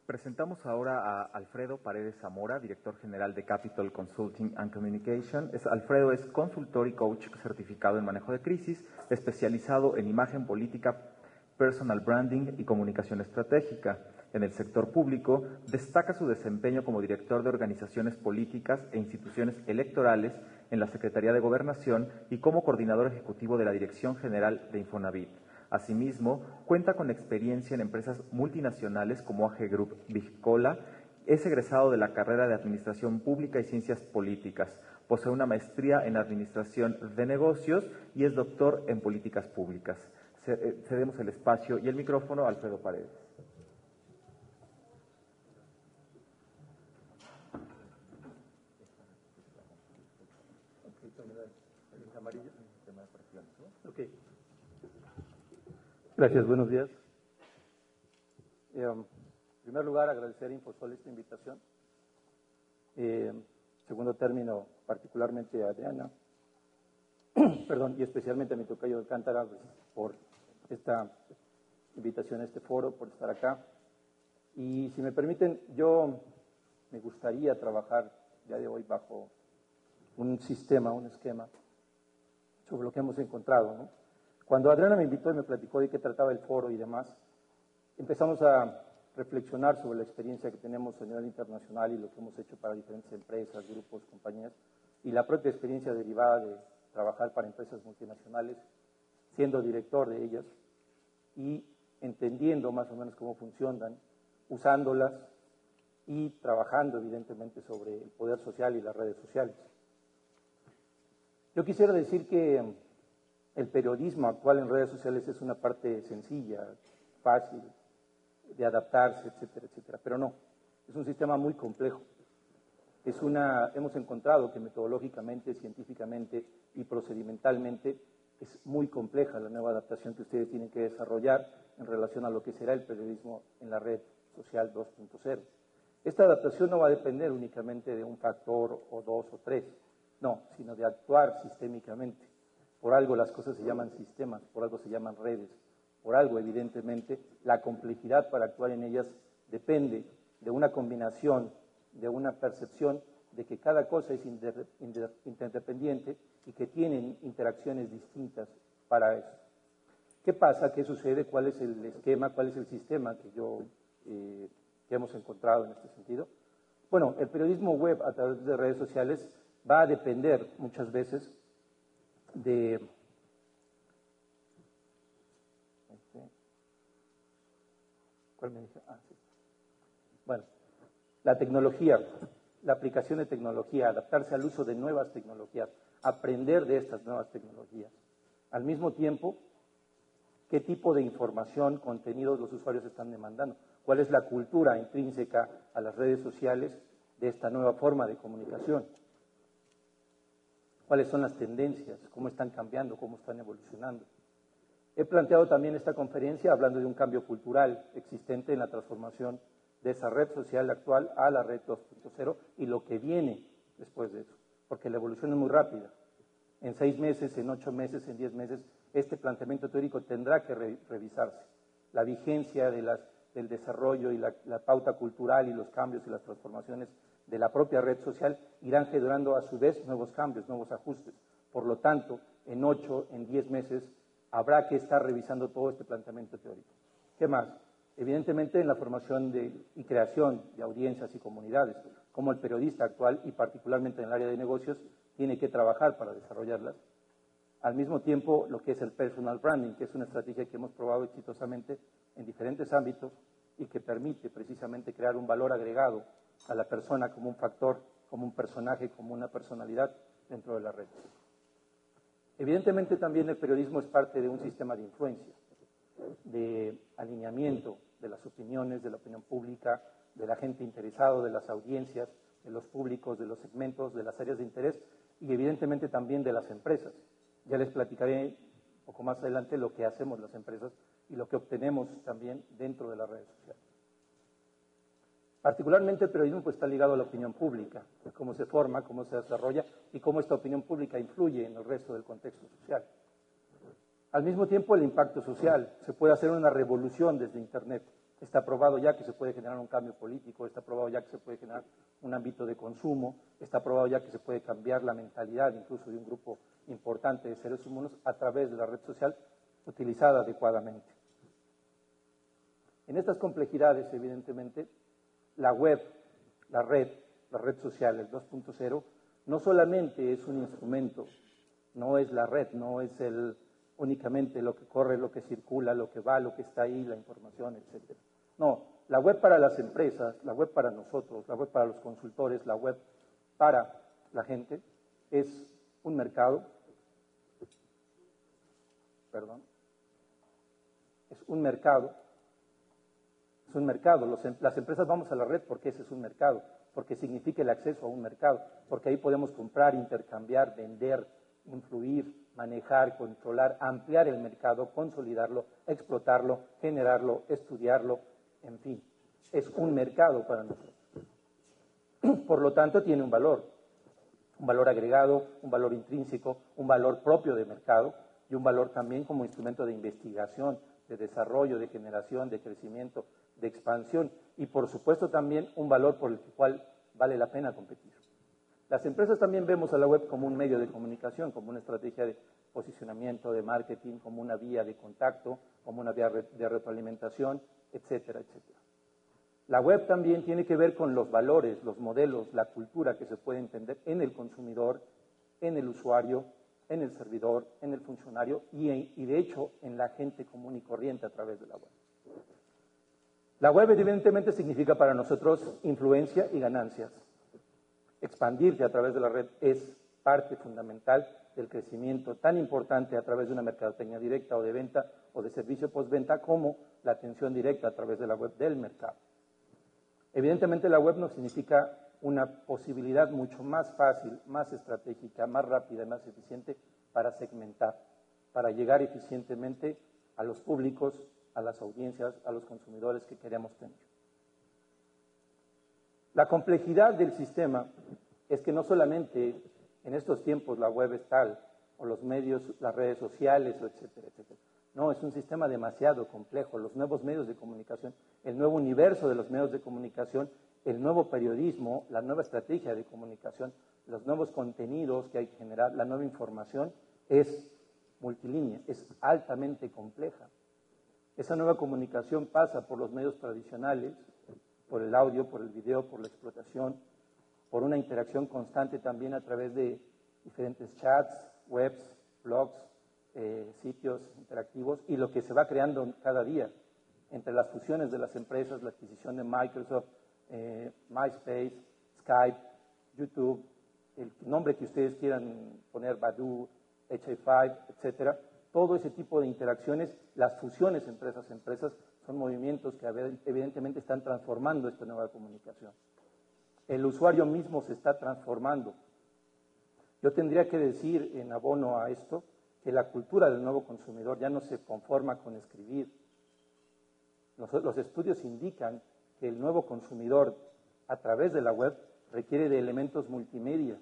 Presentamos ahora a Alfredo Paredes Zamora, director general de Capital Consulting and Communication. Alfredo es consultor y coach certificado en manejo de crisis, especializado en imagen política, personal branding y comunicación estratégica. En el sector público, destaca su desempeño como director de organizaciones políticas e instituciones electorales en la Secretaría de Gobernación y como coordinador ejecutivo de la Dirección General de Infonavit. Asimismo, cuenta con experiencia en empresas multinacionales como AG Group Vigcola, es egresado de la carrera de Administración Pública y Ciencias Políticas, posee una maestría en Administración de Negocios y es doctor en Políticas Públicas. Cedemos el espacio y el micrófono a Alfredo Paredes. Okay. Gracias, buenos días. En primer lugar, agradecer a Infosol esta invitación. Segundo término, particularmente a Adriana, y especialmente a mi tocayo Alcántara por esta invitación a este foro, por estar acá. Y si me permiten, yo me gustaría trabajar ya de hoy bajo un sistema, un esquema sobre lo que hemos encontrado, ¿no? Cuando Adriana me invitó y me platicó de qué trataba el foro y demás, empezamos a reflexionar sobre la experiencia que tenemos a nivel internacional y lo que hemos hecho para diferentes empresas, grupos, compañías, y la propia experiencia derivada de trabajar para empresas multinacionales, siendo director de ellas y entendiendo más o menos cómo funcionan, usándolas y trabajando evidentemente sobre el poder social y las redes sociales. Yo quisiera decir que el periodismo actual en redes sociales es una parte sencilla, fácil, de adaptarse, etcétera, etcétera, pero no, es un sistema muy complejo. Hemos encontrado que metodológicamente, científicamente y procedimentalmente es muy compleja la nueva adaptación que ustedes tienen que desarrollar en relación a lo que será el periodismo en la red social 2.0. Esta adaptación no va a depender únicamente de un factor o dos o tres, no, sino de actuar sistémicamente. Por algo las cosas se llaman sistemas, por algo se llaman redes, por algo evidentemente la complejidad para actuar en ellas depende de una combinación, de una percepción de que cada cosa es interdependiente y que tienen interacciones distintas para eso. ¿Qué pasa? ¿Qué sucede? ¿Cuál es el esquema? ¿Cuál es el sistema que hemos encontrado en este sentido? Bueno, el periodismo web a través de redes sociales va a depender muchas veces de ¿cuál me dije? Sí. Bueno, la tecnología, la aplicación de tecnología, adaptarse al uso de nuevas tecnologías, aprender de estas nuevas tecnologías. Al mismo tiempo, ¿qué tipo de información, contenidos los usuarios están demandando? ¿Cuál es la cultura intrínseca a las redes sociales de esta nueva forma de comunicación? ¿Cuáles son las tendencias? ¿Cómo están cambiando? ¿Cómo están evolucionando? He planteado también esta conferencia hablando de un cambio cultural existente en la transformación de esa red social actual a la red 2.0 y lo que viene después de eso, porque la evolución es muy rápida. En 6 meses, en 8 meses, en 10 meses, este planteamiento teórico tendrá que revisarse. La vigencia del desarrollo y la pauta cultural y los cambios y las transformaciones de la propia red social irán generando a su vez nuevos cambios, nuevos ajustes. Por lo tanto, en 8, en 10 meses, habrá que estar revisando todo este planteamiento teórico. ¿Qué más? Evidentemente, en la formación y creación de audiencias y comunidades, como el periodista actual y particularmente en el área de negocios, tiene que trabajar para desarrollarlas. Al mismo tiempo, lo que es el personal branding, que es una estrategia que hemos probado exitosamente en diferentes ámbitos y que permite precisamente crear un valor agregado a la persona como un factor, como un personaje, como una personalidad dentro de la red. Evidentemente también el periodismo es parte de un sistema de influencia, de alineamiento de las opiniones, de la opinión pública, de la gente interesada, de las audiencias, de los públicos, de los segmentos, de las áreas de interés y evidentemente también de las empresas. Ya les platicaré un poco más adelante lo que hacemos las empresas y lo que obtenemos también dentro de las redes sociales. Particularmente el periodismo pues, está ligado a la opinión pública, cómo se forma, cómo se desarrolla y cómo esta opinión pública influye en el resto del contexto social. Al mismo tiempo, el impacto social. Se puede hacer una revolución desde Internet. Está probado ya que se puede generar un cambio político, está probado ya que se puede generar un ámbito de consumo, está probado ya que se puede cambiar la mentalidad incluso de un grupo importante de seres humanos a través de la red social utilizada adecuadamente. En estas complejidades, evidentemente, la web, la red social, el 2.0, no solamente es un instrumento, no es la red, no es únicamente lo que corre, lo que circula, lo que va, lo que está ahí, la información, etc. No, la web para las empresas, la web para nosotros, la web para los consultores, la web para la gente, es un mercado, Las empresas vamos a la red porque ese es un mercado, porque significa el acceso a un mercado, porque ahí podemos comprar, intercambiar, vender, influir, manejar, controlar, ampliar el mercado, consolidarlo, explotarlo, generarlo, estudiarlo, en fin, es un mercado para nosotros. Por lo tanto, tiene un valor agregado, un valor intrínseco, un valor propio de mercado y un valor también como instrumento de investigación, de desarrollo, de generación, de crecimiento, de expansión y por supuesto también un valor por el cual vale la pena competir. Las empresas también vemos a la web como un medio de comunicación, como una estrategia de posicionamiento, de marketing, como una vía de contacto, como una vía de retroalimentación, etcétera, etcétera. La web también tiene que ver con los valores, los modelos, la cultura que se puede entender en el consumidor, en el usuario, en el servidor, en el funcionario y de hecho en la gente común y corriente a través de la web. La web evidentemente significa para nosotros influencia y ganancias. Expandirse a través de la red es parte fundamental del crecimiento tan importante a través de una mercadotecnia directa o de venta o de servicio postventa como la atención directa a través de la web del mercado. Evidentemente la web nos significa una posibilidad mucho más fácil, más estratégica, más rápida y más eficiente para segmentar, para llegar eficientemente a los públicos, a las audiencias, a los consumidores que queremos tener. La complejidad del sistema es que no solamente en estos tiempos la web es tal, o los medios, las redes sociales, etcétera, etcétera. No, es un sistema demasiado complejo. Los nuevos medios de comunicación, el nuevo universo de los medios de comunicación, el nuevo periodismo, la nueva estrategia de comunicación, los nuevos contenidos que hay que generar, la nueva información, es multilínea, es altamente compleja. Esa nueva comunicación pasa por los medios tradicionales, por el audio, por el video, por la explotación, por una interacción constante también a través de diferentes chats, webs, blogs, sitios interactivos y lo que se va creando cada día entre las fusiones de las empresas, la adquisición de Microsoft, MySpace, Skype, YouTube, el nombre que ustedes quieran poner, Badoo, HI5, etcétera. Todo ese tipo de interacciones, las fusiones empresas a empresas, son movimientos que evidentemente están transformando esta nueva comunicación. El usuario mismo se está transformando. Yo tendría que decir en abono a esto que la cultura del nuevo consumidor ya no se conforma con escribir. Los estudios indican que el nuevo consumidor a través de la web requiere de elementos multimedia,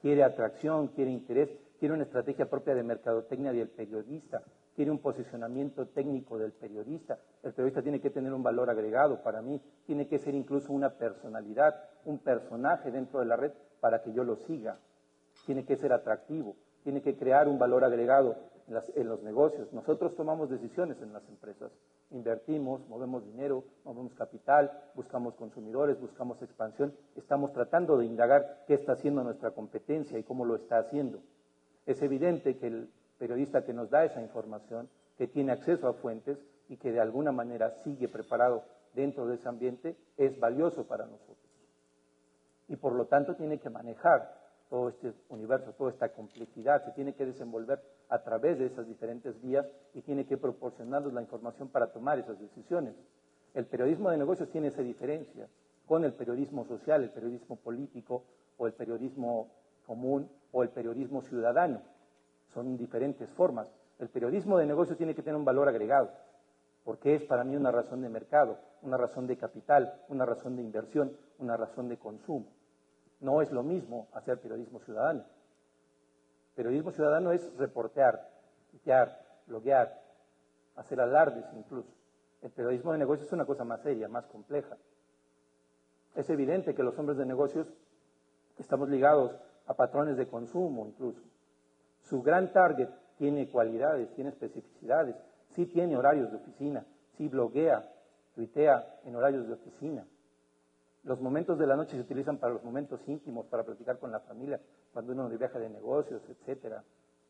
quiere atracción, quiere interés, quiere una estrategia propia de mercadotecnia del periodista, quiere un posicionamiento técnico del periodista. El periodista tiene que tener un valor agregado para mí, tiene que ser incluso una personalidad, un personaje dentro de la red para que yo lo siga. Tiene que ser atractivo, tiene que crear un valor agregado en los negocios. Nosotros tomamos decisiones en las empresas, invertimos, movemos dinero, movemos capital, buscamos consumidores, buscamos expansión, estamos tratando de indagar qué está haciendo nuestra competencia y cómo lo está haciendo. Es evidente que el periodista que nos da esa información, que tiene acceso a fuentes y que de alguna manera sigue preparado dentro de ese ambiente, es valioso para nosotros. Y por lo tanto tiene que manejar todo este universo, toda esta complejidad, se tiene que desenvolver a través de esas diferentes vías y tiene que proporcionarnos la información para tomar esas decisiones. El periodismo de negocios tiene esa diferencia con el periodismo social, el periodismo político o el periodismo común o el periodismo ciudadano. Son diferentes formas. El periodismo de negocios tiene que tener un valor agregado, porque es para mí una razón de mercado, una razón de capital, una razón de inversión, una razón de consumo. No es lo mismo hacer periodismo ciudadano. Periodismo ciudadano es reportear, tuitear, bloguear, hacer alardes incluso. El periodismo de negocios es una cosa más seria, más compleja. Es evidente que los hombres de negocios estamos ligados a patrones de consumo incluso. Su gran target tiene cualidades, tiene especificidades, sí tiene horarios de oficina, sí bloguea, tuitea en horarios de oficina. Los momentos de la noche se utilizan para los momentos íntimos, para platicar con la familia, cuando uno viaja de negocios, etc.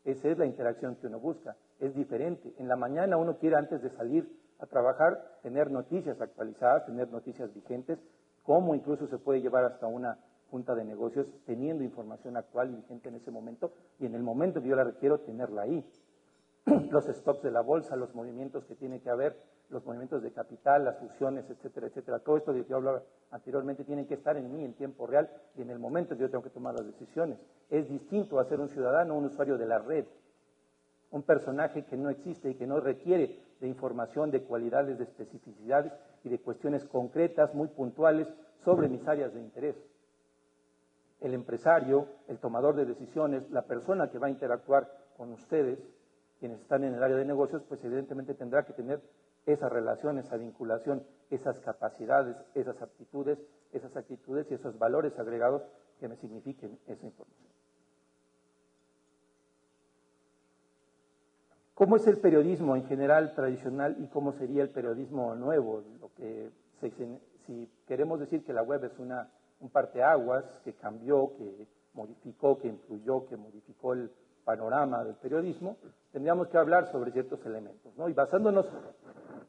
Esa es la interacción que uno busca. Es diferente. En la mañana uno quiere, antes de salir a trabajar, tener noticias actualizadas, tener noticias vigentes, cómo incluso se puede llevar hasta una junta de negocios teniendo información actual y vigente en ese momento, y en el momento que yo la requiero, tenerla ahí. Los stocks de la bolsa, los movimientos que tiene que haber, los movimientos de capital, las fusiones, etcétera, etcétera. Todo esto de que yo hablaba anteriormente tiene que estar en mí en tiempo real y en el momento que yo tengo que tomar las decisiones. Es distinto a ser un ciudadano, un usuario de la red, un personaje que no existe y que no requiere de información, de cualidades, de especificidades y de cuestiones concretas, muy puntuales, sobre mis áreas de interés. El empresario, el tomador de decisiones, la persona que va a interactuar con ustedes, quienes están en el área de negocios, pues evidentemente tendrá que tener esa relación, esa vinculación, esas capacidades, esas aptitudes, esas actitudes y esos valores agregados que me signifiquen esa información. ¿Cómo es el periodismo en general tradicional y cómo sería el periodismo nuevo? Si queremos decir que la web es un parteaguas que cambió, que modificó, que influyó, que modificó el panorama del periodismo, tendríamos que hablar sobre ciertos elementos, ¿no? Y basándonos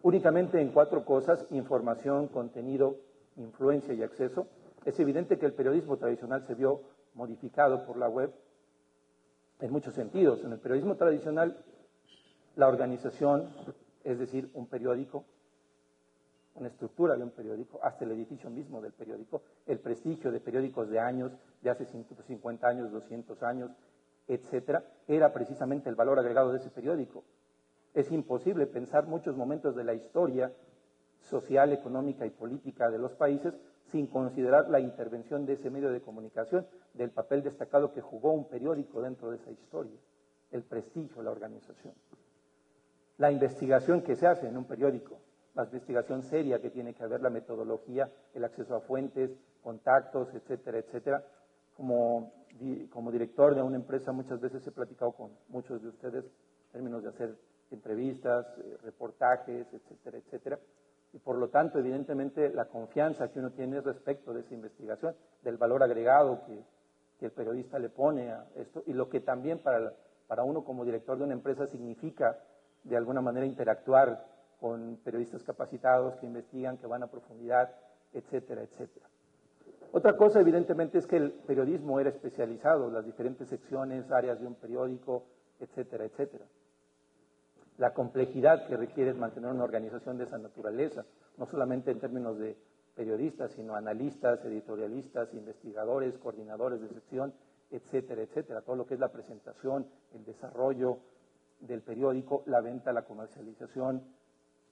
únicamente en 4 cosas: información, contenido, influencia y acceso, es evidente que el periodismo tradicional se vio modificado por la web en muchos sentidos. En el periodismo tradicional, la organización, es decir, un periódico, una estructura de un periódico, hasta el edificio mismo del periódico, el prestigio de periódicos de años, de hace 150 años, 200 años, etcétera, era precisamente el valor agregado de ese periódico. Es imposible pensar muchos momentos de la historia social, económica y política de los países sin considerar la intervención de ese medio de comunicación, del papel destacado que jugó un periódico dentro de esa historia, el prestigio, la organización. La investigación que se hace en un periódico, la investigación seria que tiene que haber, la metodología, el acceso a fuentes, contactos, etcétera, etcétera. Como director de una empresa muchas veces he platicado con muchos de ustedes en términos de hacer entrevistas, reportajes, etcétera, etcétera. Y por lo tanto, evidentemente, la confianza que uno tiene respecto de esa investigación, del valor agregado que el periodista le pone a esto, y lo que también para uno como director de una empresa significa de alguna manera interactuar con periodistas capacitados que investigan, que van a profundidad, etcétera, etcétera. Otra cosa, evidentemente, es que el periodismo era especializado, las diferentes secciones, áreas de un periódico, etcétera, etcétera. La complejidad que requiere mantener una organización de esa naturaleza, no solamente en términos de periodistas, sino analistas, editorialistas, investigadores, coordinadores de sección, etcétera, etcétera. Todo lo que es la presentación, el desarrollo del periódico, la venta, la comercialización,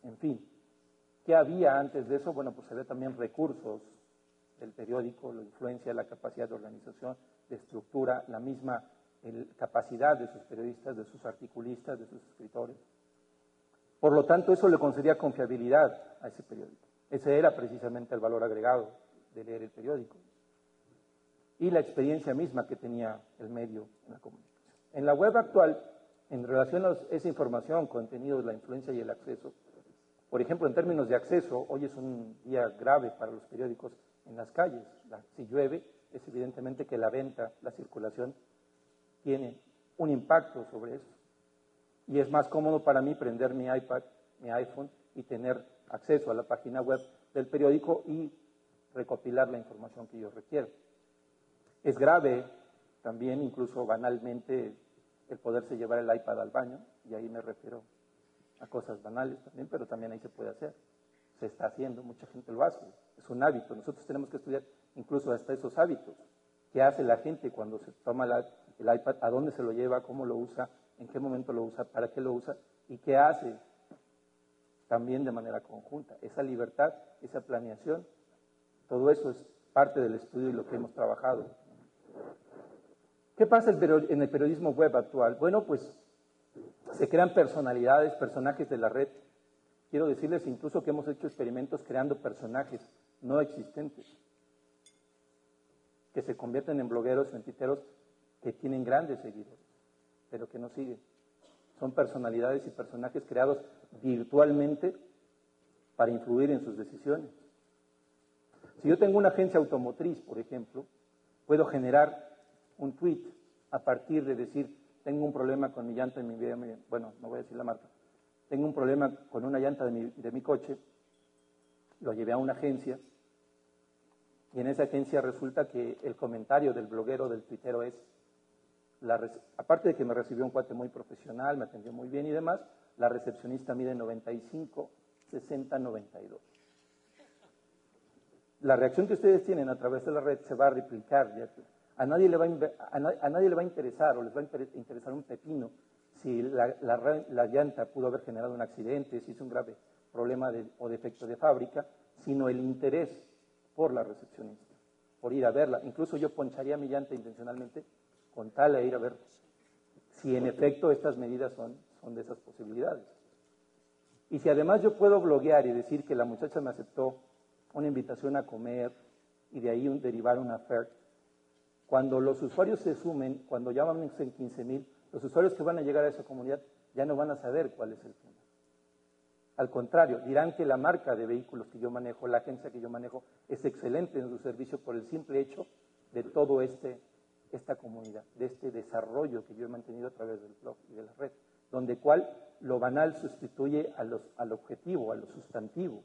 en fin. ¿Qué había antes de eso? Bueno, pues se ve también recursos del periódico, la influencia, la capacidad de organización, de estructura, la misma capacidad de sus periodistas, de sus articulistas, de sus escritores. Por lo tanto, eso le concedía confiabilidad a ese periódico. Ese era precisamente el valor agregado de leer el periódico. Y la experiencia misma que tenía el medio en la comunicación. En la web actual, en relación a esa información, contenidos, la influencia y el acceso, por ejemplo, en términos de acceso, hoy es un día grave para los periódicos en las calles. Si llueve, es evidentemente que la venta, la circulación, tiene un impacto sobre eso. Y es más cómodo para mí prender mi iPad, mi iPhone y tener acceso a la página web del periódico y recopilar la información que yo requiero. Es grave también, incluso banalmente, el poderse llevar el iPad al baño, y ahí me refiero a cosas banales también, pero también ahí se puede hacer. Se está haciendo, mucha gente lo hace, es un hábito. Nosotros tenemos que estudiar incluso hasta esos hábitos. ¿Qué hace la gente cuando se toma el iPad? ¿A dónde se lo lleva? ¿Cómo lo usa? ¿En qué momento lo usa? ¿Para qué lo usa? ¿Y qué hace también de manera conjunta? Esa libertad, esa planeación, todo eso es parte del estudio y lo que hemos trabajado. ¿Qué pasa en el periodismo web actual? Bueno, pues se crean personalidades, personajes de la red Quiero decirles incluso que hemos hecho experimentos creando personajes no existentes, que se convierten en blogueros o en tuiteros que tienen grandes seguidores, pero que no siguen. Son personalidades y personajes creados virtualmente para influir en sus decisiones. Si yo tengo una agencia automotriz, por ejemplo, puedo generar un tweet a partir de decir, tengo un problema con mi llanta en mi BMW, bueno, no voy a decir la marca, tengo un problema con una llanta de mi coche, lo llevé a una agencia, y en esa agencia resulta que el comentario del bloguero, del tuitero es, aparte de que me recibió un cuate muy profesional, me atendió muy bien y demás, la recepcionista mide 95, 60, 92. La reacción que ustedes tienen a través de la red se va a replicar. A nadie le va a interesar o les va a interesar un pepino si la llanta pudo haber generado un accidente, si es un grave problema o defecto de fábrica, sino el interés por la recepcionista, por ir a verla. Incluso yo poncharía mi llanta intencionalmente con tal de ir a ver si en efecto estas medidas son de esas posibilidades. Y si además yo puedo bloguear y decir que la muchacha me aceptó una invitación a comer y de ahí derivar una affair, cuando los usuarios se sumen, cuando ya van en 15,000, los usuarios que van a llegar a esa comunidad ya no van a saber cuál es el tema. Al contrario, dirán que la marca de vehículos que yo manejo, la agencia que yo manejo, es excelente en su servicio por el simple hecho de todo esta comunidad, de este desarrollo que yo he mantenido a través del blog y de la red, donde cual lo banal sustituye al objetivo, a lo sustantivo.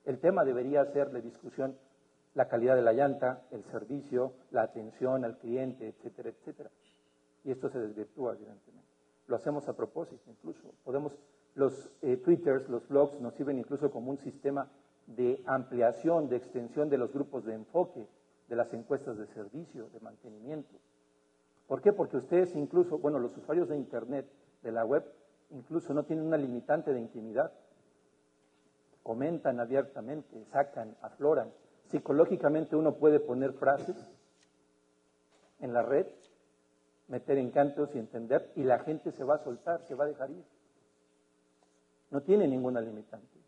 El tema debería ser de discusión la calidad de la llanta, el servicio, la atención al cliente, etcétera, etcétera. Y esto se desvirtúa, evidentemente. Lo hacemos a propósito, incluso. Los twitters, los blogs nos sirven incluso como un sistema de ampliación, de extensión de los grupos de enfoque, de las encuestas de servicio, de mantenimiento. ¿Por qué? Porque ustedes incluso, bueno, los usuarios de Internet, de la web, incluso no tienen una limitante de intimidad. Comentan abiertamente, sacan, afloran. Psicológicamente uno puede poner frases en la red, meter encantos y entender, y la gente se va a soltar, se va a dejar ir. No tiene ninguna limitante.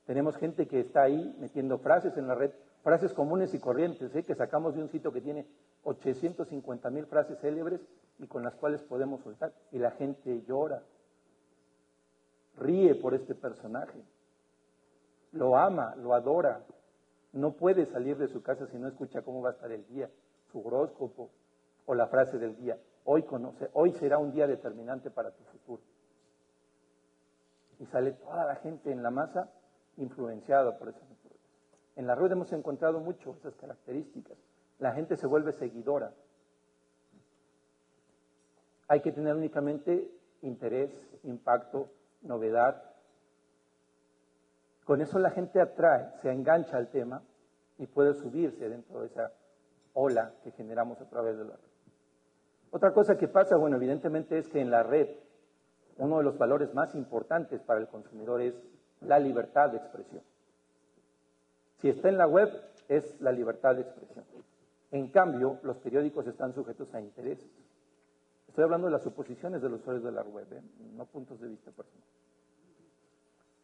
Tenemos gente que está ahí metiendo frases en la red, frases comunes y corrientes, que sacamos de un sitio que tiene 850,000 frases célebres y con las cuales podemos soltar. Y la gente llora, ríe por este personaje, lo ama, lo adora. No puede salir de su casa si no escucha cómo va a estar el día, su horóscopo o la frase del día. Hoy será un día determinante para tu futuro. Y sale toda la gente en la masa influenciada por esa naturaleza. En la red hemos encontrado mucho esas características. La gente se vuelve seguidora. Hay que tener únicamente interés, impacto, novedad. Con eso la gente atrae, se engancha al tema y puede subirse dentro de esa ola que generamos a través de la red. Otra cosa que pasa, bueno, evidentemente es que en la red uno de los valores más importantes para el consumidor es la libertad de expresión. Si está en la web, es la libertad de expresión. En cambio, los periódicos están sujetos a intereses. Estoy hablando de las suposiciones de los usuarios de la web, no puntos de vista personales.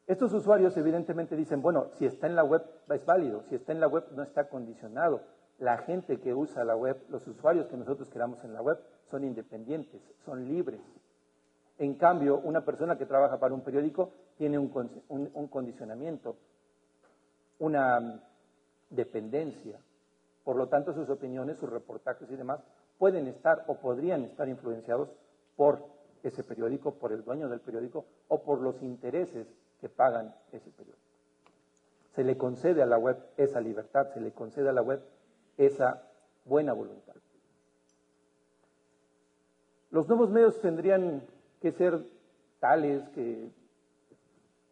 Estos usuarios evidentemente dicen, bueno, si está en la web es válido, si está en la web no está condicionado. La gente que usa la web, los usuarios que nosotros queramos en la web, son independientes, son libres. En cambio, una persona que trabaja para un periódico tiene un condicionamiento, una dependencia. Por lo tanto, sus opiniones, sus reportajes y demás pueden estar o podrían estar influenciados por ese periódico, por el dueño del periódico o por los intereses que pagan ese periódico. Se le concede a la web esa libertad, se le concede a la web esa buena voluntad. Los nuevos medios tendrían que ser tales que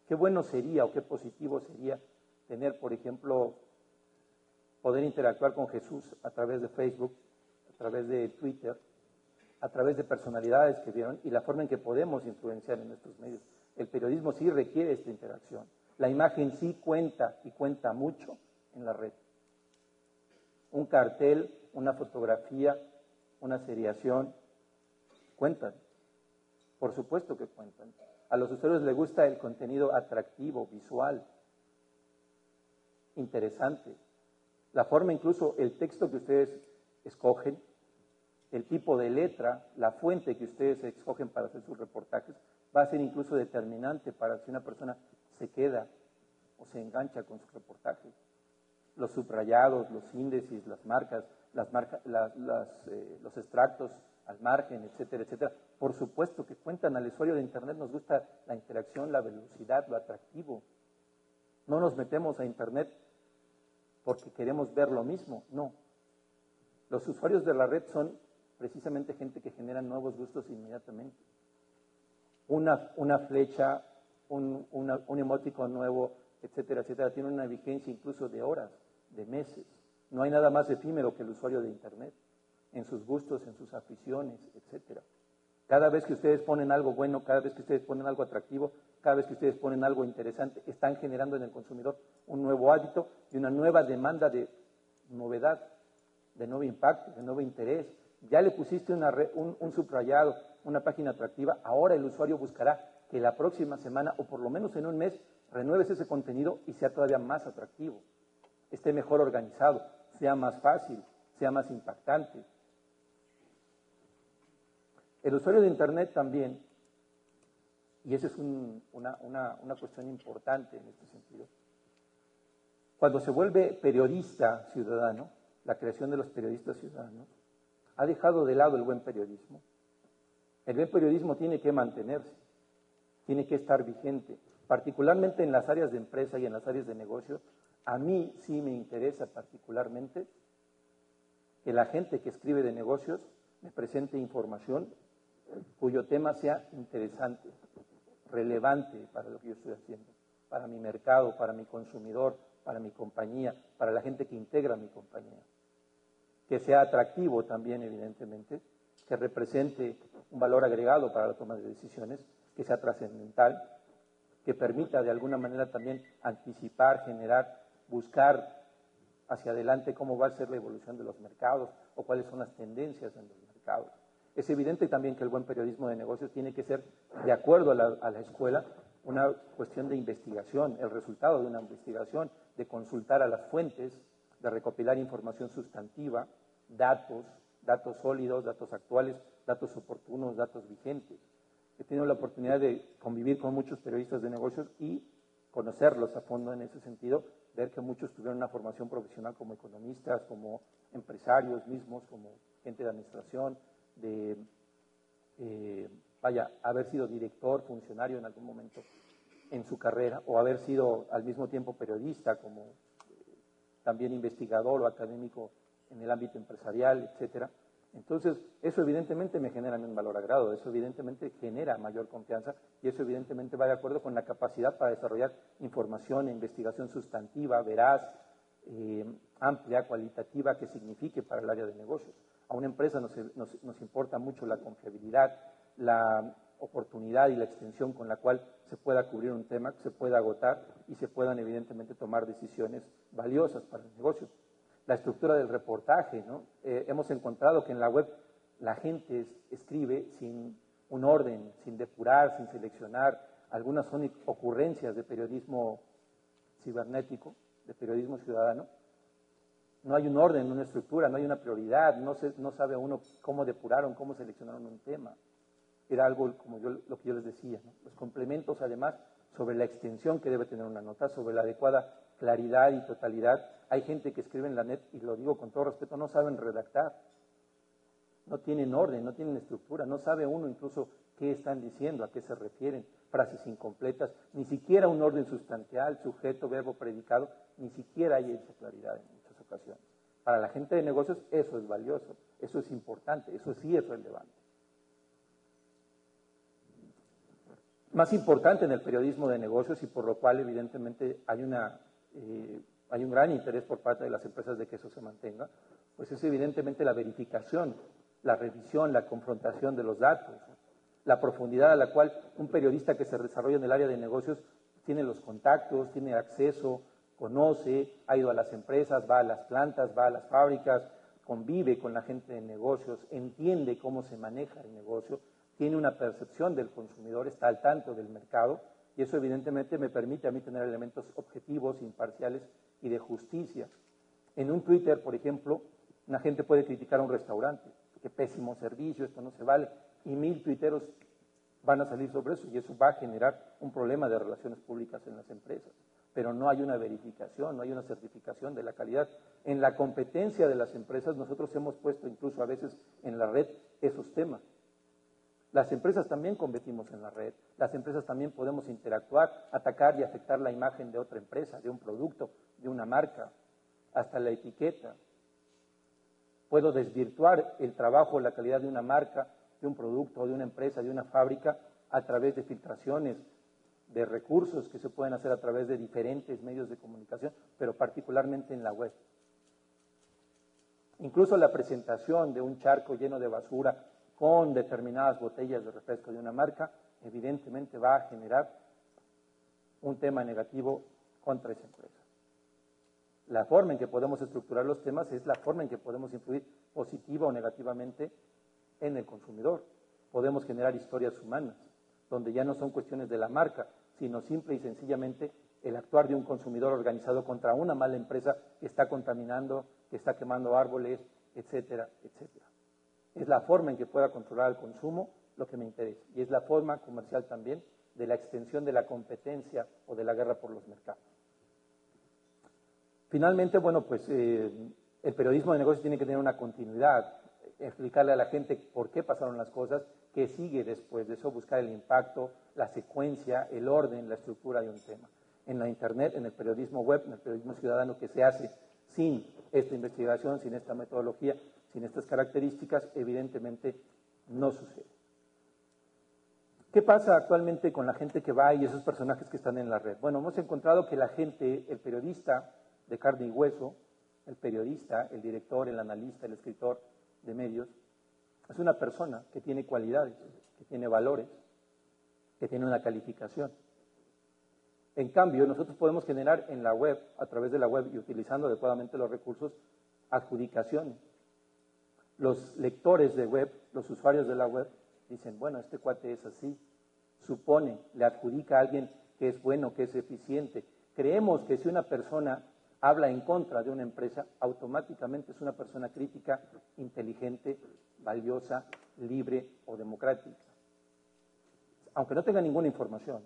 qué bueno sería o qué positivo sería tener, por ejemplo, poder interactuar con Jesús a través de Facebook, a través de Twitter, a través de personalidades que vieron y la forma en que podemos influenciar en nuestros medios. El periodismo sí requiere esta interacción. La imagen sí cuenta y cuenta mucho en la red. Un cartel, una fotografía, una seriación, cuentan. Por supuesto que cuentan. A los usuarios les gusta el contenido atractivo, visual, interesante. La forma, incluso el texto que ustedes escogen, el tipo de letra, la fuente que ustedes escogen para hacer sus reportajes, va a ser incluso determinante para si una persona se queda o se engancha con su reportaje. Los subrayados, los índices, las marcas, los extractos al margen, etcétera, etcétera. Por supuesto que cuentan. Al usuario de Internet nos gusta la interacción, la velocidad, lo atractivo. No nos metemos a Internet porque queremos ver lo mismo, no. Los usuarios de la red son precisamente gente que genera nuevos gustos inmediatamente. Una flecha, un emoticon nuevo, etcétera, etcétera, tiene una vigencia incluso de horas, de meses. No hay nada más efímero que el usuario de Internet, en sus gustos, en sus aficiones, etcétera. Cada vez que ustedes ponen algo bueno, cada vez que ustedes ponen algo atractivo, cada vez que ustedes ponen algo interesante, están generando en el consumidor un nuevo hábito y una nueva demanda de novedad, de nuevo impacto, de nuevo interés. Ya le pusiste un subrayado, una página atractiva, ahora el usuario buscará que la próxima semana, o por lo menos en un mes, renueves ese contenido y sea todavía más atractivo, esté mejor organizado, sea más fácil, sea más impactante. El usuario de Internet también, y esa es una cuestión importante en este sentido, cuando se vuelve periodista ciudadano, la creación de los periodistas ciudadanos, ha dejado de lado el buen periodismo. El buen periodismo tiene que mantenerse, tiene que estar vigente, particularmente en las áreas de empresa y en las áreas de negocio. A mí sí me interesa particularmente que la gente que escribe de negocios me presente información cuyo tema sea interesante, relevante para lo que yo estoy haciendo, para mi mercado, para mi consumidor, para mi compañía, para la gente que integra mi compañía. Que sea atractivo también, evidentemente, que represente un valor agregado para la toma de decisiones, que sea trascendental, que permita de alguna manera también anticipar, generar, buscar hacia adelante cómo va a ser la evolución de los mercados o cuáles son las tendencias en los mercados. Es evidente también que el buen periodismo de negocios tiene que ser, de acuerdo a la escuela, una cuestión de investigación, el resultado de una investigación, de consultar a las fuentes, de recopilar información sustantiva, datos sólidos, datos actuales, datos oportunos, datos vigentes. He tenido la oportunidad de convivir con muchos periodistas de negocios y conocerlos a fondo en ese sentido, ver que muchos tuvieron una formación profesional como economistas, como empresarios mismos, como gente de administración, de haber sido director, funcionario en algún momento en su carrera, o haber sido al mismo tiempo periodista, como también investigador o académico en el ámbito empresarial, etcétera. Entonces, eso evidentemente me genera un valor agregado, eso evidentemente genera mayor confianza y eso evidentemente va de acuerdo con la capacidad para desarrollar información e investigación sustantiva, veraz, amplia, cualitativa, que signifique para el área de negocios. A una empresa nos importa mucho la confiabilidad, la oportunidad y la extensión con la cual se pueda cubrir un tema, que se pueda agotar y se puedan evidentemente tomar decisiones valiosas para el negocio. La estructura del reportaje, ¿no? Hemos encontrado que en la web la gente escribe sin un orden, sin depurar, sin seleccionar. Algunas son ocurrencias de periodismo cibernético, de periodismo ciudadano. No hay un orden, una estructura, no hay una prioridad, no sabe uno cómo depuraron, cómo seleccionaron un tema. Era algo como lo que yo les decía, ¿no? Los complementos, además, sobre la extensión que debe tener una nota, sobre la adecuada claridad y totalidad. Hay gente que escribe en la net, y lo digo con todo respeto, no saben redactar. No tienen orden, no tienen estructura, no sabe uno incluso qué están diciendo, a qué se refieren, frases incompletas, ni siquiera un orden sustancial, sujeto, verbo, predicado, ni siquiera hay esa claridad en muchas ocasiones. Para la gente de negocios eso es valioso, eso es importante, eso sí es relevante. Más importante en el periodismo de negocios y por lo cual evidentemente hay un gran interés por parte de las empresas de que eso se mantenga, pues es evidentemente la verificación, la revisión, la confrontación de los datos, la profundidad a la cual un periodista que se desarrolla en el área de negocios tiene los contactos, tiene acceso, conoce, ha ido a las empresas, va a las plantas, va a las fábricas, convive con la gente de negocios, entiende cómo se maneja el negocio, tiene una percepción del consumidor, está al tanto del mercado, y eso evidentemente me permite a mí tener elementos objetivos, imparciales y de justicia. En un Twitter, por ejemplo, una gente puede criticar a un restaurante, qué pésimo servicio, esto no se vale, y 1000 tuiteros van a salir sobre eso, y eso va a generar un problema de relaciones públicas en las empresas. Pero no hay una verificación, no hay una certificación de la calidad. En la competencia de las empresas nosotros hemos puesto incluso a veces en la red esos temas. Las empresas también competimos en la red, las empresas también podemos interactuar, atacar y afectar la imagen de otra empresa, de un producto, de una marca, hasta la etiqueta. Puedo desvirtuar el trabajo, la calidad de una marca, de un producto, de una empresa, de una fábrica, a través de filtraciones, de recursos que se pueden hacer a través de diferentes medios de comunicación, pero particularmente en la web. Incluso la presentación de un charco lleno de basura con determinadas botellas de refresco de una marca, evidentemente va a generar un tema negativo contra esa empresa. La forma en que podemos estructurar los temas es la forma en que podemos influir positiva o negativamente en el consumidor. Podemos generar historias humanas, donde ya no son cuestiones de la marca, sino simple y sencillamente el actuar de un consumidor organizado contra una mala empresa que está contaminando, que está quemando árboles, etcétera, etcétera. Es la forma en que pueda controlar el consumo lo que me interesa, y es la forma comercial también de la extensión de la competencia o de la guerra por los mercados. Finalmente, bueno, pues el periodismo de negocios tiene que tener una continuidad, explicarle a la gente por qué pasaron las cosas, qué sigue después de eso, buscar el impacto, la secuencia, el orden, la estructura de un tema. En la Internet, en el periodismo web, en el periodismo ciudadano que se hace sin esta investigación, sin esta metodología, sin estas características, evidentemente no sucede. ¿Qué pasa actualmente con la gente que va y esos personajes que están en la red? Bueno, hemos encontrado que la gente, el periodista de carne y hueso, el periodista, el director, el analista, el escritor de medios, es una persona que tiene cualidades, que tiene valores, que tiene una calificación. En cambio, nosotros podemos generar en la web, a través de la web y utilizando adecuadamente los recursos, adjudicaciones. Los lectores de web, los usuarios de la web, dicen, bueno, este cuate es así, supone, le adjudica a alguien que es bueno, que es eficiente. Creemos que si una persona habla en contra de una empresa, automáticamente es una persona crítica, inteligente, valiosa, libre o democrática. Aunque no tenga ninguna información,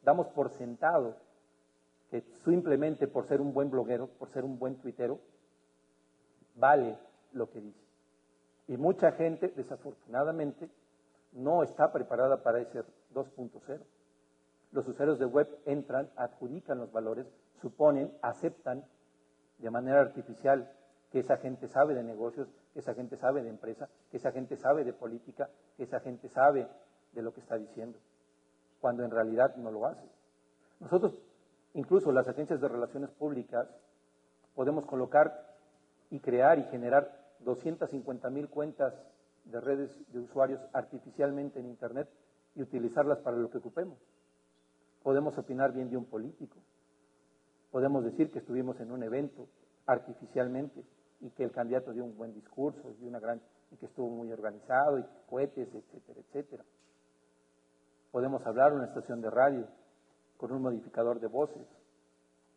damos por sentado que simplemente por ser un buen bloguero, por ser un buen tuitero, vale lo que dice. Y mucha gente, desafortunadamente, no está preparada para ese 2.0. Los usuarios de web entran, adjudican los valores, suponen, aceptan de manera artificial que esa gente sabe de negocios, que esa gente sabe de empresa, que esa gente sabe de política, que esa gente sabe de lo que está diciendo, cuando en realidad no lo hace. Nosotros, incluso las agencias de relaciones públicas, podemos colocar y crear y generar 250,000 cuentas de redes de usuarios artificialmente en Internet y utilizarlas para lo que ocupemos. Podemos opinar bien de un político. Podemos decir que estuvimos en un evento artificialmente y que el candidato dio un buen discurso y que estuvo muy organizado y cohetes, etcétera, etcétera. Podemos hablar en una estación de radio con un modificador de voces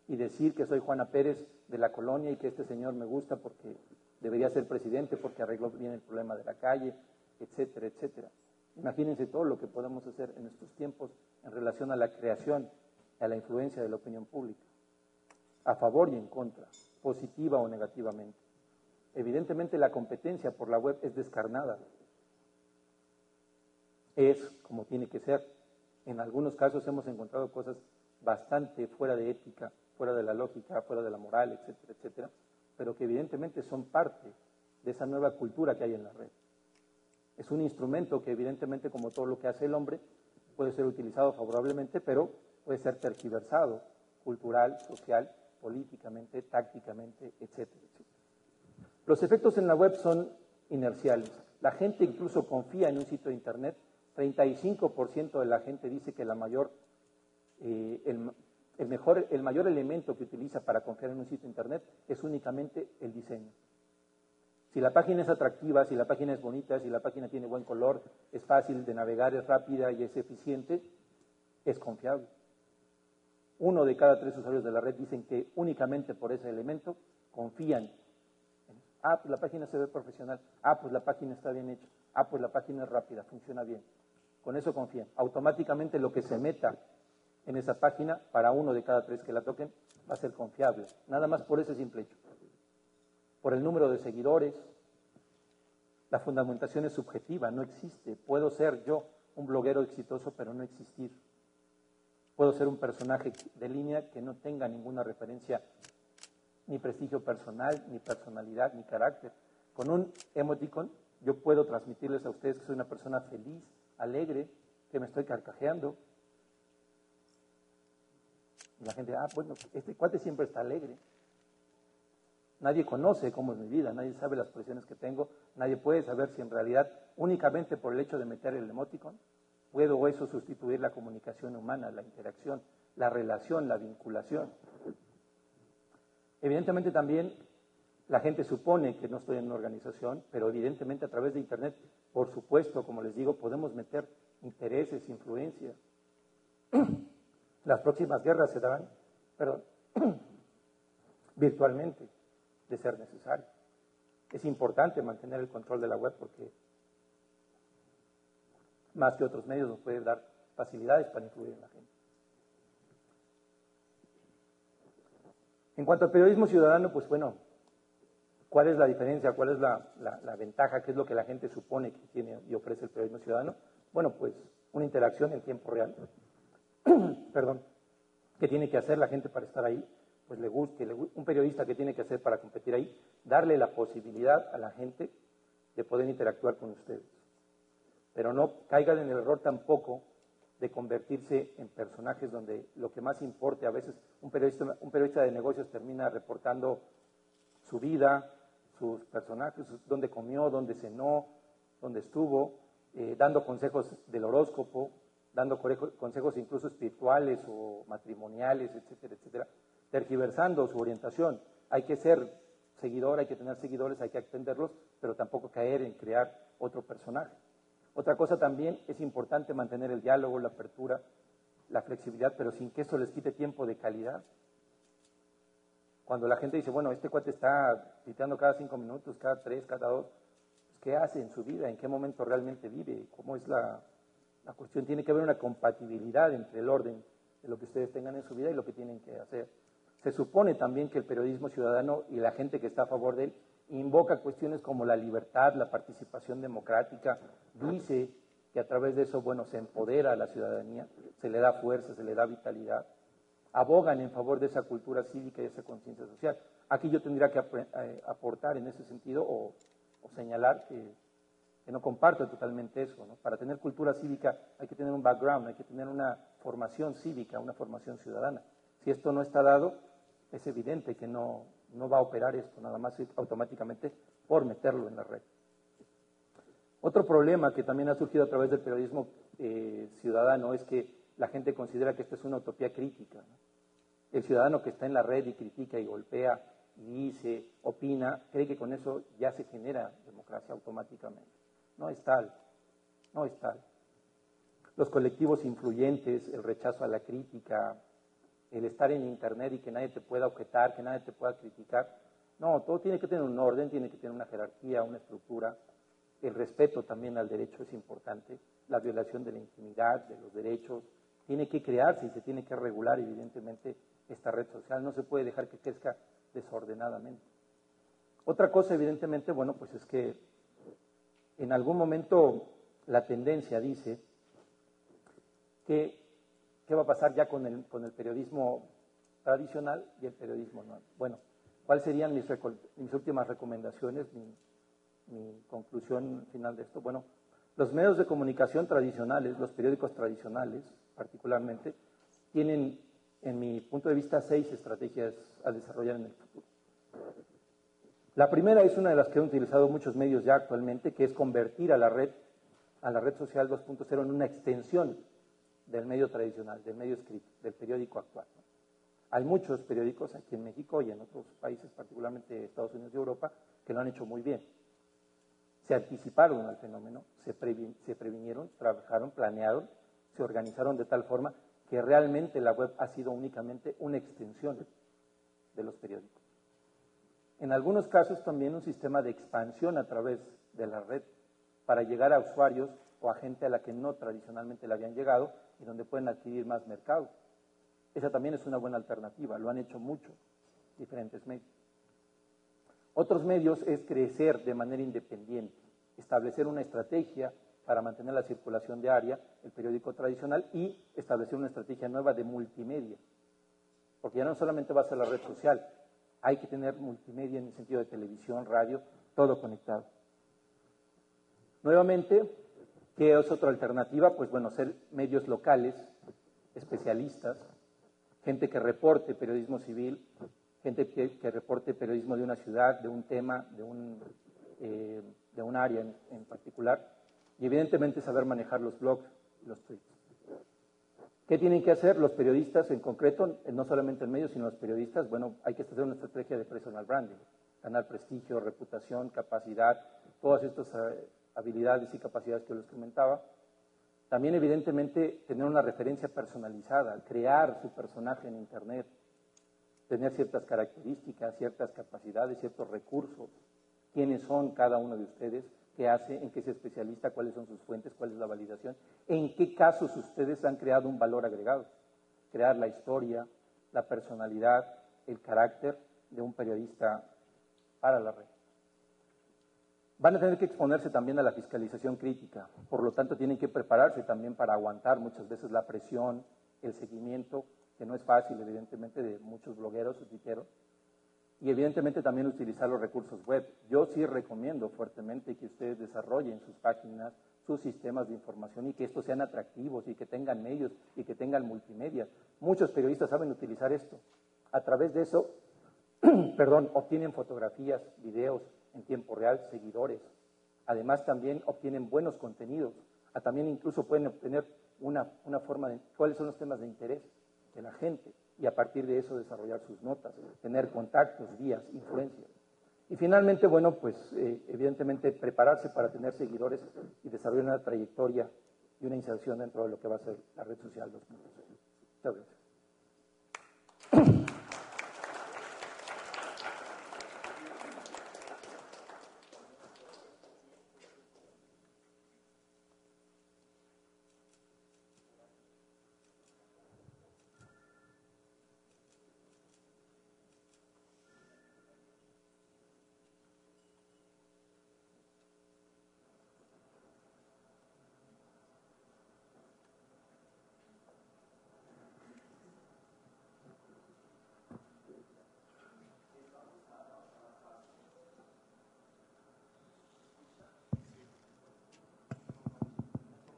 y decir que soy Juana Pérez de la colonia y que este señor me gusta porque debería ser presidente porque arregló bien el problema de la calle, etcétera, etcétera. Imagínense todo lo que podemos hacer en estos tiempos en relación a la creación, a la influencia de la opinión pública, a favor y en contra, positiva o negativamente. Evidentemente la competencia por la web es descarnada. Es como tiene que ser. En algunos casos hemos encontrado cosas bastante fuera de ética, fuera de la lógica, fuera de la moral, etcétera, etcétera, pero que evidentemente son parte de esa nueva cultura que hay en la red. Es un instrumento que evidentemente, como todo lo que hace el hombre, puede ser utilizado favorablemente, pero puede ser tergiversado, cultural, social, políticamente, tácticamente, etcétera, etcétera. Los efectos en la web son inerciales. La gente incluso confía en un sitio de Internet. 35% de la gente dice que el mayor elemento que utiliza para confiar en un sitio de Internet es únicamente el diseño. Si la página es atractiva, si la página es bonita, si la página tiene buen color, es fácil de navegar, es rápida y es eficiente, es confiable. 1 de cada 3 usuarios de la red dicen que únicamente por ese elemento confían. Pues la página se ve profesional. Pues la página está bien hecha. Pues la página es rápida, funciona bien. Con eso confían. Automáticamente lo que se meta en esa página, para 1 de cada 3 que la toquen, va a ser confiable. Nada más por ese simple hecho. Por el número de seguidores. La fundamentación es subjetiva, no existe. Puedo ser yo un bloguero exitoso, pero no existir. Puedo ser un personaje de línea que no tenga ninguna referencia, ni prestigio personal, ni personalidad, ni carácter. Con un emoticon yo puedo transmitirles a ustedes que soy una persona feliz, alegre, que me estoy carcajeando. Y la gente, bueno, este cuate siempre está alegre. Nadie conoce cómo es mi vida, nadie sabe las presiones que tengo, nadie puede saber si en realidad, únicamente por el hecho de meter el emoticon, puedo eso sustituir la comunicación humana, la interacción, la relación, la vinculación. Evidentemente también la gente supone que no estoy en una organización, pero evidentemente a través de Internet, por supuesto, como les digo, podemos meter intereses, influencias. Las próximas guerras se darán, virtualmente, de ser necesario. Es importante mantener el control de la web porque más que otros medios nos puede dar facilidades para influir en la gente. En cuanto al periodismo ciudadano, pues bueno, ¿cuál es la diferencia? ¿Cuál es la ventaja? ¿Qué es lo que la gente supone que tiene y ofrece el periodismo ciudadano? Bueno, pues una interacción en tiempo real. ¿Qué tiene que hacer la gente para estar ahí? Pues un periodista que tiene que hacer para competir ahí, darle la posibilidad a la gente de poder interactuar con ustedes. Pero no caigan en el error tampoco de convertirse en personajes donde lo que más importe, a veces un periodista de negocios termina reportando su vida, sus personajes, dónde comió, dónde cenó, dónde estuvo, dando consejos del horóscopo, dando consejos incluso espirituales o matrimoniales, etcétera, etcétera, tergiversando su orientación. Hay que ser seguidor, hay que tener seguidores, hay que atenderlos, pero tampoco caer en crear otro personaje. Otra cosa también es importante mantener el diálogo, la apertura, la flexibilidad, pero sin que eso les quite tiempo de calidad. Cuando la gente dice, bueno, este cuate está tuiteando cada 5 minutos, cada 3, cada 2, ¿qué hace en su vida? ¿En qué momento realmente vive? ¿Cómo es la cuestión? Tiene que haber una compatibilidad entre el orden de lo que ustedes tengan en su vida y lo que tienen que hacer. Se supone también que el periodismo ciudadano y la gente que está a favor de él invoca cuestiones como la libertad, la participación democrática, dice que a través de eso, bueno, se empodera a la ciudadanía, se le da fuerza, se le da vitalidad, abogan en favor de esa cultura cívica y esa conciencia social. Aquí yo tendría que aportar en ese sentido o señalar que no comparto totalmente eso, ¿no? Para tener cultura cívica hay que tener un background, hay que tener una formación cívica, una formación ciudadana. Si esto no está dado, es evidente que no va a operar esto, nada más automáticamente por meterlo en la red. Otro problema que también ha surgido a través del periodismo ciudadano es que la gente considera que esto es una utopía crítica, ¿no? El ciudadano que está en la red y critica y golpea y dice, opina, cree que con eso ya se genera democracia automáticamente. No es tal, no es tal. Los colectivos influyentes, el rechazo a la crítica, el estar en Internet y que nadie te pueda objetar, que nadie te pueda criticar. No, todo tiene que tener un orden, tiene que tener una jerarquía, una estructura. El respeto también al derecho es importante. La violación de la intimidad, de los derechos, tiene que crearse y se tiene que regular evidentemente esta red social. No se puede dejar que crezca desordenadamente. Otra cosa evidentemente, bueno, pues es que en algún momento la tendencia dice que ¿qué va a pasar ya con el periodismo tradicional y el periodismo nuevo? Bueno, ¿cuáles serían mis últimas recomendaciones, mi conclusión final de esto? Bueno, los medios de comunicación tradicionales, los periódicos tradicionales particularmente, tienen, en mi punto de vista, 6 estrategias a desarrollar en el futuro. La primera es una de las que han utilizado muchos medios ya actualmente, que es convertir a la red social 2.0 en una extensión del medio tradicional, del medio escrito, del periódico actual, ¿no? Hay muchos periódicos aquí en México y en otros países, particularmente Estados Unidos y Europa, que lo han hecho muy bien. se anticiparon al fenómeno, se previnieron, trabajaron, planearon, se organizaron de tal forma que realmente la web ha sido únicamente una extensión de los periódicos. En algunos casos también un sistema de expansión a través de la red para llegar a usuarios o a gente a la que no tradicionalmente le habían llegado y donde pueden adquirir más mercado. Esa también es una buena alternativa, lo han hecho mucho diferentes medios. Otros medios es crecer de manera independiente, establecer una estrategia para mantener la circulación diaria, el periódico tradicional, y establecer una estrategia nueva de multimedia. Porque ya no solamente va a ser la red social, hay que tener multimedia en el sentido de televisión, radio, todo conectado. Nuevamente, ¿qué es otra alternativa? Pues bueno, ser medios locales, especialistas, gente que reporte periodismo civil, gente que reporte periodismo de una ciudad, de un tema, de un área en particular, y evidentemente saber manejar los blogs y los tweets. ¿Qué tienen que hacer los periodistas en concreto? No solamente el medio, sino los periodistas. Bueno, hay que hacer una estrategia de personal branding, ganar prestigio, reputación, capacidad, todas estas habilidades y capacidades que les comentaba. También, evidentemente, tener una referencia personalizada, crear su personaje en Internet, tener ciertas características, ciertas capacidades, ciertos recursos. ¿Quiénes son cada uno de ustedes? ¿Qué hace? ¿En qué es especialista? ¿Cuáles son sus fuentes? ¿Cuál es la validación? ¿En qué casos ustedes han creado un valor agregado? Crear la historia, la personalidad, el carácter de un periodista para la red. Van a tener que exponerse también a la fiscalización crítica, por lo tanto tienen que prepararse también para aguantar muchas veces la presión, el seguimiento, que no es fácil evidentemente de muchos blogueros o tuiteros, y evidentemente también utilizar los recursos web. Yo sí recomiendo fuertemente que ustedes desarrollen sus páginas, sus sistemas de información y que estos sean atractivos y que tengan medios y que tengan multimedia. Muchos periodistas saben utilizar esto. A través de eso, obtienen fotografías, videos en tiempo real, seguidores. Además también obtienen buenos contenidos. También incluso pueden obtener una forma de cuáles son los temas de interés de la gente y a partir de eso desarrollar sus notas, tener contactos, vías, influencias. Y finalmente, bueno, pues evidentemente prepararse para tener seguidores y desarrollar una trayectoria y una inserción dentro de lo que va a ser la red social 2.0. Muchas gracias.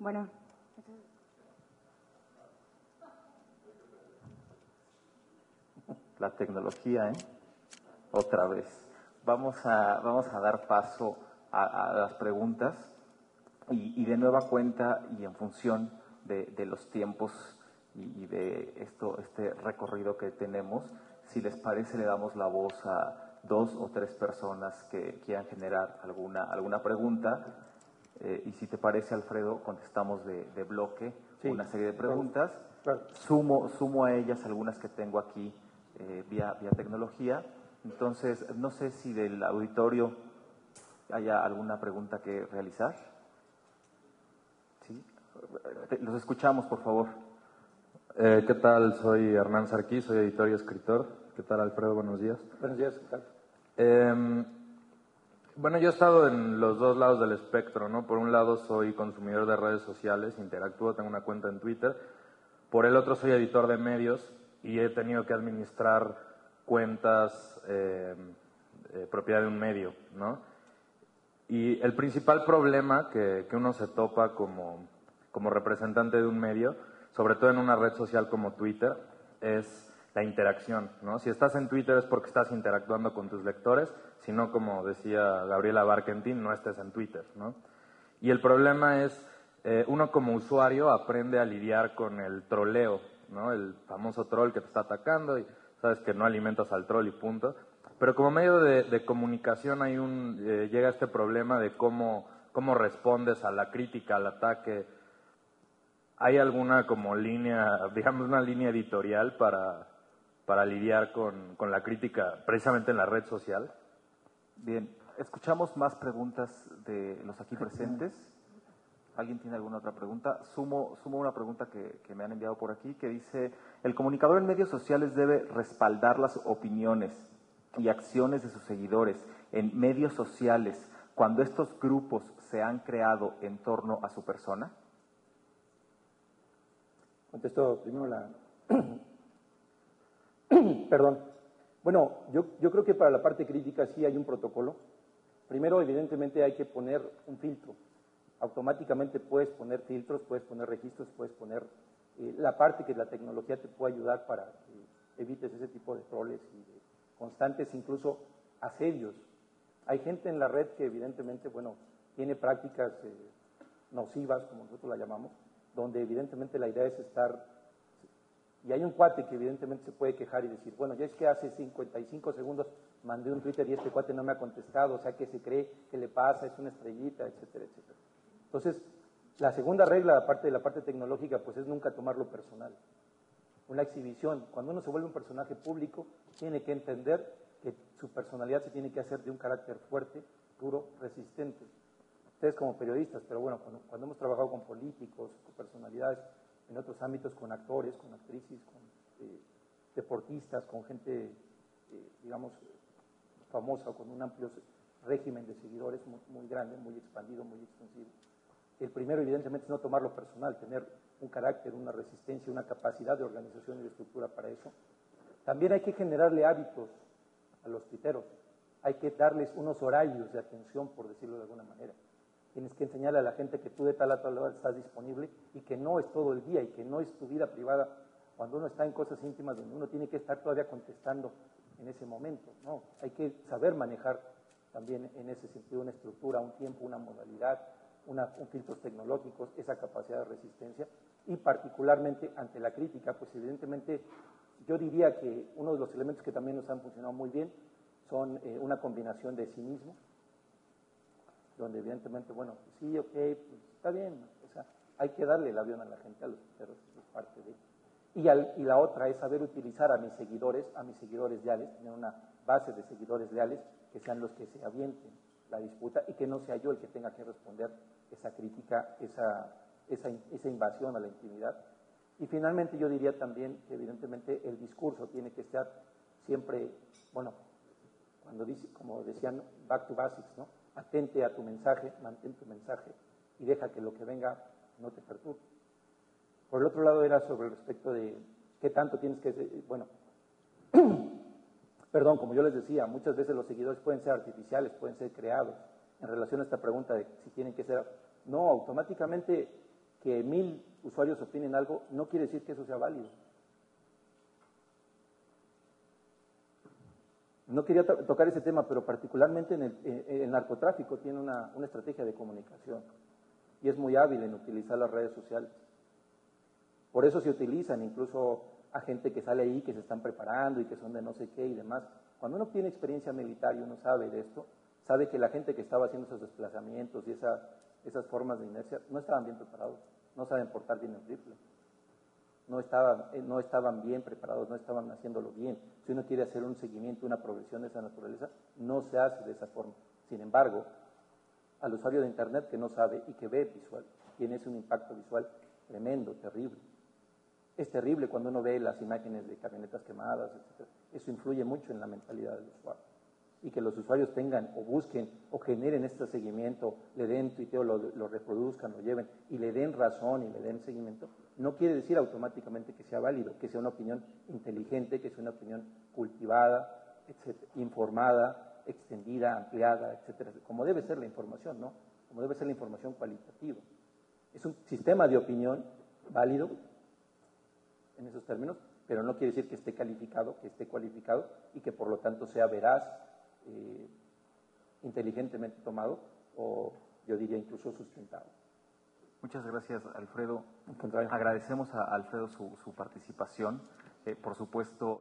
Bueno. La tecnología, ¿eh? Otra vez. Vamos a dar paso a las preguntas y de nueva cuenta y en función de los tiempos y de este recorrido que tenemos, si les parece le damos la voz a 2 o 3 personas que quieran generar alguna pregunta. Y si te parece, Alfredo, contestamos de bloque una serie de preguntas. Claro. Sumo a ellas algunas que tengo aquí vía tecnología. Entonces, no sé si del auditorio haya alguna pregunta que realizar. ¿Sí? Los escuchamos, por favor. ¿Qué tal? Soy Hernán Sarquí, soy editor y escritor. ¿Qué tal, Alfredo? Buenos días. Buenos días, ¿qué tal? Bueno, yo he estado en los dos lados del espectro, ¿no? Por un lado soy consumidor de redes sociales, interactúo, tengo una cuenta en Twitter. Por el otro soy editor de medios y he tenido que administrar cuentas propiedad de un medio, ¿no? Y el principal problema que uno se topa como representante de un medio, sobre todo en una red social como Twitter, es la interacción, ¿no? Si estás en Twitter es porque estás interactuando con tus lectores, si no, como decía Gabriela Barkentin, no estés en Twitter, ¿no? Y el problema es, uno como usuario aprende a lidiar con el troleo, ¿no? El famoso troll que te está atacando y sabes que no alimentas al troll y punto. pero como medio de comunicación llega este problema de cómo respondes a la crítica, al ataque. ¿Hay alguna como línea, digamos una línea editorial para lidiar con la crítica precisamente en la red social? Bien, escuchamos más preguntas de los aquí presentes. ¿Alguien tiene alguna otra pregunta? Sumo una pregunta que me han enviado por aquí que dice: ¿el comunicador en medios sociales debe respaldar las opiniones y acciones de sus seguidores en medios sociales cuando estos grupos se han creado en torno a su persona? Contesto primero la... Perdón. Bueno, yo creo que para la parte crítica sí hay un protocolo. Primero, evidentemente, hay que poner un filtro. Automáticamente puedes poner filtros, puedes poner registros, puedes poner la parte que la tecnología te puede ayudar para que evites ese tipo de troles y de constantes, incluso asedios. Hay gente en la red que evidentemente, bueno, tiene prácticas nocivas, como nosotros la llamamos, donde evidentemente la idea es estar... Y hay un cuate que evidentemente se puede quejar y decir, bueno, ya es que hace 55 segundos mandé un Twitter y este cuate no me ha contestado, o sea, ¿qué se cree? ¿Qué le pasa? Es una estrellita, etcétera, etcétera. Entonces, la segunda regla, aparte de la parte tecnológica, pues es nunca tomarlo personal. Una exhibición, cuando uno se vuelve un personaje público, tiene que entender que su personalidad se tiene que hacer de un carácter fuerte, duro, resistente. Ustedes como periodistas, pero bueno, cuando hemos trabajado con políticos, con personalidades, en otros ámbitos, con actores, con actrices, con deportistas, con gente, digamos, famosa o con un amplio régimen de seguidores muy grande, muy expandido, muy extensivo. El primero, evidentemente, es no tomarlo personal, tener un carácter, una resistencia, una capacidad de organización y de estructura para eso. También hay que generarle hábitos a los tuiteros. Hay que darles unos horarios de atención, por decirlo de alguna manera. Tienes que enseñarle a la gente que tú de tal a tal hora estás disponible y que no es todo el día y que no es tu vida privada cuando uno está en cosas íntimas donde uno tiene que estar todavía contestando en ese momento. No, hay que saber manejar también en ese sentido una estructura, un tiempo, una modalidad, un filtros tecnológicos, esa capacidad de resistencia y particularmente ante la crítica, pues evidentemente yo diría que uno de los elementos que también nos han funcionado muy bien son una combinación de cinismo, donde evidentemente, bueno, pues sí, ok, pues está bien, o sea, hay que darle el avión a la gente, a los tuiteros, es parte de... Y la otra es saber utilizar a mis seguidores leales, tener una base de seguidores leales que sean los que se avienten la disputa y que no sea yo el que tenga que responder esa crítica, esa invasión a la intimidad. Y finalmente yo diría también que evidentemente el discurso tiene que estar siempre, bueno, cuando dice, como decían, back to basics, ¿no? Atente a tu mensaje, mantén tu mensaje y deja que lo que venga no te perturbe. Por el otro lado era sobre el respecto de qué tanto tienes que... Bueno, perdón, como yo les decía, muchas veces los seguidores pueden ser artificiales, pueden ser creados. En relación a esta pregunta de si tienen que ser... No, automáticamente que 1000 usuarios opinen algo no quiere decir que eso sea válido. No quería tocar ese tema, pero particularmente en el narcotráfico tiene una estrategia de comunicación y es muy hábil en utilizar las redes sociales. Por eso se utilizan incluso a gente que sale ahí, que se están preparando y que son de no sé qué y demás. Cuando uno tiene experiencia militar y uno sabe de esto, sabe que la gente que estaba haciendo esos desplazamientos y esas formas de inercia no estaban bien preparados, no saben portar bien el rifle. No estaban bien preparados, no estaban haciéndolo bien. Si uno quiere hacer un seguimiento, una progresión de esa naturaleza, no se hace de esa forma. Sin embargo, al usuario de Internet que no sabe y que ve visual, tiene un impacto visual tremendo, terrible. Es terrible cuando uno ve las imágenes de camionetas quemadas, etc. Eso influye mucho en la mentalidad del usuario. Y que los usuarios tengan o busquen o generen este seguimiento, le den tuiteo, lo reproduzcan, lo lleven y le den razón y le den seguimiento, no quiere decir automáticamente que sea válido, que sea una opinión inteligente, que sea una opinión cultivada, etcétera, informada, extendida, ampliada, etcétera, como debe ser la información, ¿no? Como debe ser la información cualitativa. Es un sistema de opinión válido en esos términos, pero no quiere decir que esté calificado, que esté cualificado y que por lo tanto sea veraz, inteligentemente tomado o yo diría incluso sustentado. Muchas gracias, Alfredo. Agradecemos a Alfredo su participación. Por supuesto,